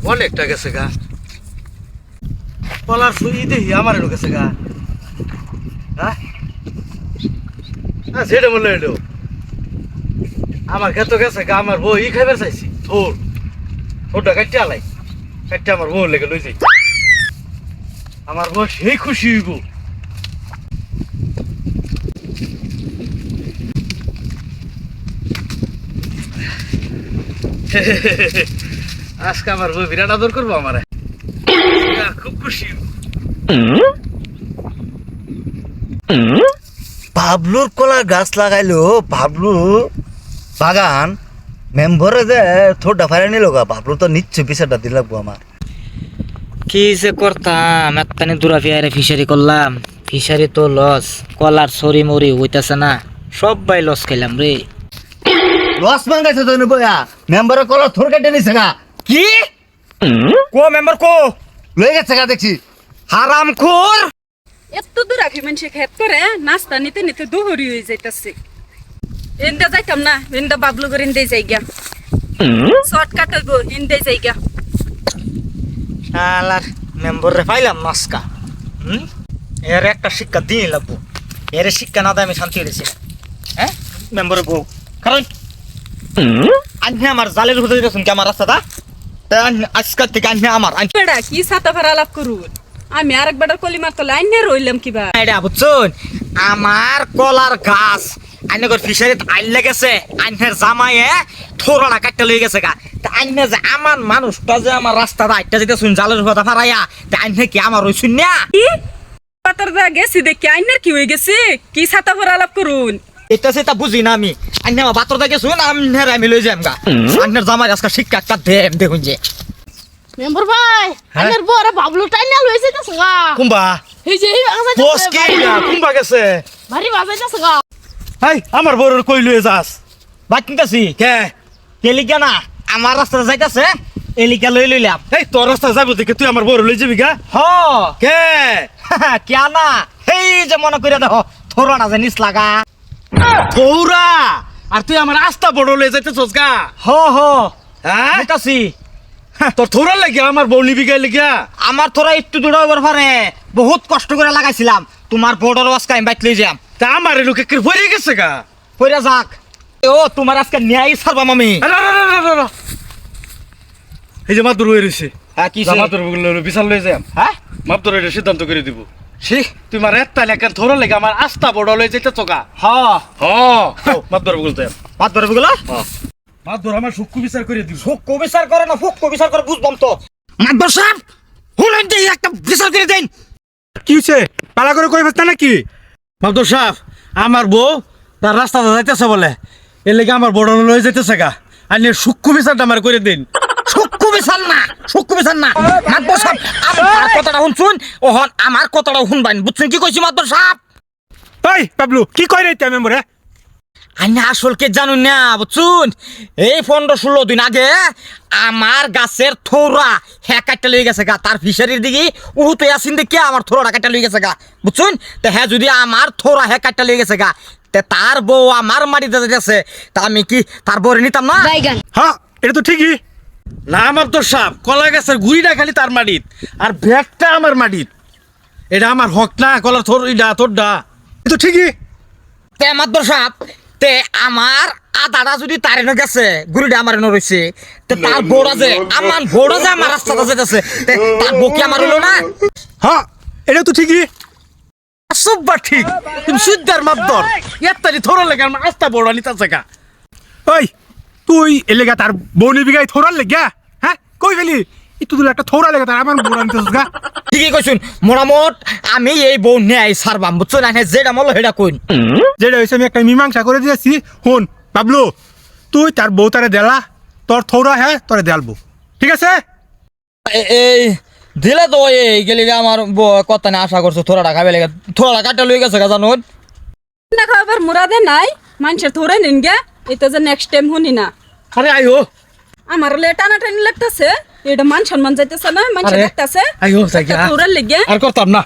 অনেকটা গেছে গা পলার সুই দেখি আমার গেছে গা হ্যাঁ সেটা বললো এলো আমার খেত গেছে গা আমার বউ ই খাইবার চাইছি থোরটা কাটতে আলাই কাটতে আমার বউ লেগে লই যাই আমার বউ সেই খুশি হইব আজকে আমার বউ বিরাট আদর করবো আমারে খুব খুশি বাবলুর কলার গাছ লাগাইলো বাবলু বাগান মেম্বরে যে থোড়া ফাইরে নিল গা বাবলু তো নিশ্চয় পিছাটা দিল আমার কি যে করতাম এত্তানি দূরা ফিয়ারে ফিশারি করলাম ফিশারি তো লস কলার সরি মরি হইতাছে না সবাই লস খাইলাম রে লস মাঙ্গাইছে তো বয়া মেম্বরে কলার থোর কেটে নিছে গা কি কো মেম্বার কো লয়ে গেছে গা দেখছি হারামখোর এত দূর আগে মানুষে খেত করে নাস্তা নিতে নিতে দুহরি হয়ে যাইতাছে এনদা যাইতাম না এনদা বাবলু করে এনদে যাই গিয়া শর্টকাট হইব এনদে যাই গিয়া আলার মেম্বার রে পাইলাম মাস্কা এর একটা শিক্ষা দিয়ে লাগবো এর শিক্ষা না দেয় আমি শান্তি হয়েছি হ্যাঁ মেম্বার বউ কারণ আজকে আমার জালের হুদে গেছেন কি আমার রাস্তাটা আজকাল থেকে আজকে আমার বেড়া কি ছাতা ভাড়া লাভ করুন আমি আরেক বেটার কলি মারতো লাইন নিয়ে রইলাম কিবা এটা বুঝছুন আমার কলার গাছ আইনগর ফিশারিত আইলে গেছে আইনের জামাইয়ে থোড়া কাটতে লই গেছে গা তা আইনে যে আমার মানুষটা যে আমার রাস্তাটা আইটা যেতে শুন জালের কথা ফারাইয়া তা আইনে কি আমার রইছুন না কি পাতার দা গেছি দেখি আইনের কি হয়ে গেছে কি ছাতা ভাড়া লাভ করুন এটা সেটা বুঝি না আমি আইনে আমার বাতর দা গেছুন আমি লই যাম গা আইনের জামাই আজকে শিক্ষা একটা দেম দেখুন যে মেম্বার ভাই আমার বড় বাবলু টাইনা লইছে তো সগা কুম্বা এই যে বস কি কুম্বা গেছে ভারী বাজাইতা সগা হাই আমার বউর কই লয়ে যাস বাকিতাছি কে কেলিকা না আমার রাস্তা যাইতাছে এলিকা লই লইলাম এই তোর রাস্তা যাবো দেখে তুই আমার বউর লই যাবি গা হ কে কিয়া না এই যে মনে করে দেখো থোড়া না জানিস লাগা থৌরা আর তুই আমার আস্তা বড় লয়ে যাইতেছস গা হ হ হ্যাঁ বুঝতাছি তোর থৌরা লাগিয়া আমার বউ নিবি গাই লাগিয়া আমার তোরা একটু দূর হইবার পারে বহুত কষ্ট করে লাগাইছিলাম তোমার বর্ডার আজকে আমি বাইক লই যাম তা আমার লোকে কি ভরে গেছে গা কইরা যাক ও তোমার আজকে ন্যায় ছাড়বাম আমি এই যে মাতুর হয়ে রয়েছে হ্যাঁ কি মাতুর বিশাল লয়ে যাম হ্যাঁ মাতুর এটা সিদ্ধান্ত করে দিব সি তুই মার একটা লেখা থৌরা লেগে আমার আস্তা বড় লয়ে যাইতে চোকা হ মাতুর বলতে বাদ ধরে বুঝলা মাতুর আমার সূক্ষ্ম বিচার করে দিব ফুক বিচার করে না ফুক বিচার করে বুঝবাম তো মাদবর সাহেব হুলেন দিয়ে একটা বিচার করে দেন কি হইছে পালা করে কই ফেলতা নাকি মাতুর সাহেব আমার বউ তার রাস্তাটা যাইতেছে বলে এর লেগে আমার বড় লয়ে যাইতেছে গা আর সূক্ষ্ম বিচারটা আমার করে দিন সূক্ষ্ম বিচার না মাদবর সাহেব আমার কথাটা শুনছুন ওহন আমার কথাটা শুনবান বুঝছেন কি কইছি মাদবর সাহেব এই পাবলু কি কই রে তুই মেম্বরে আইনা আসল কে জানুন না বুঝছুন এই 15-16 দিন আগে আমার গাছের থোড়া হ্যাঁ কাটতে লই গেছে গা তার ফিশারির দিকে উহুতে আসিন দেখে আমার থোড়া কাটতে লই গেছে গা বুঝছুন তো হ্যাঁ যদি আমার থোড়া হ্যাঁ কাটতে লই গেছে গা তে তার বউ আমার মাটিতে যাইতেছে তা আমি কি তার বউরে নিতাম না হ্যাঁ এটা তো ঠিকই না আমার তো সাপ কলা গাছের গুড়িটা খালি তার মাটিত আর ব্যাগটা আমার মাটিত এটা আমার হক না কলার থোর ইডা তোরডা এটা তো ঠিকই তে মাদবর সাহেব তে আমার আদাটা যদি তার এনে গেছে গুড়িটা আমার এনে রয়েছে তে তার বউরা যে আমার রাস্তাটা যেতেছে তে তার বউ কি আমার হলো না হ্যাঁ এটা তো ঠিকই সুব্বা ঠিক তুমি সুদ্দার মাপদর এত্তারি থোরা লেগে আমার আস্তা বড় নিতা জায়গা ওই তুই এলেগা তার বউ নিবি গাই থোরার লেগা হ্যাঁ কই গেলি একটু দূরে একটা থোরা লেগে তার আমার বড় নিতেছিস গা ঠিকই কইছুন মোটামোট আমি এই বউ নেই সারবাম বুঝছো না যেটা মলো সেটা কইন যেটা হয়েছে আমি একটা মীমাংসা করে দিয়েছি হুন পাবলু তুই তার বউ তারে দেলা তোর থৌরা হ্যাঁ তোরে দেলবো ঠিক আছে এই দিলে তো এই গেলি আমার কথা না আশা করছো থোড়াটা খাবে লেগে থোড়াটা কাটা লই গেছে গা জানুন না খাবার মুরাদে নাই মানুষের থোড়ে নিন গে এটা যে নেক্সট টাইম শুনি না আরে আইও আমার টানা টানি লাগতেছে এটা মান সম্মান যাইতেছে না মানুষ আরে, দেখতেছে আইও জায়গা থোড়ার লেগে আর করতাম না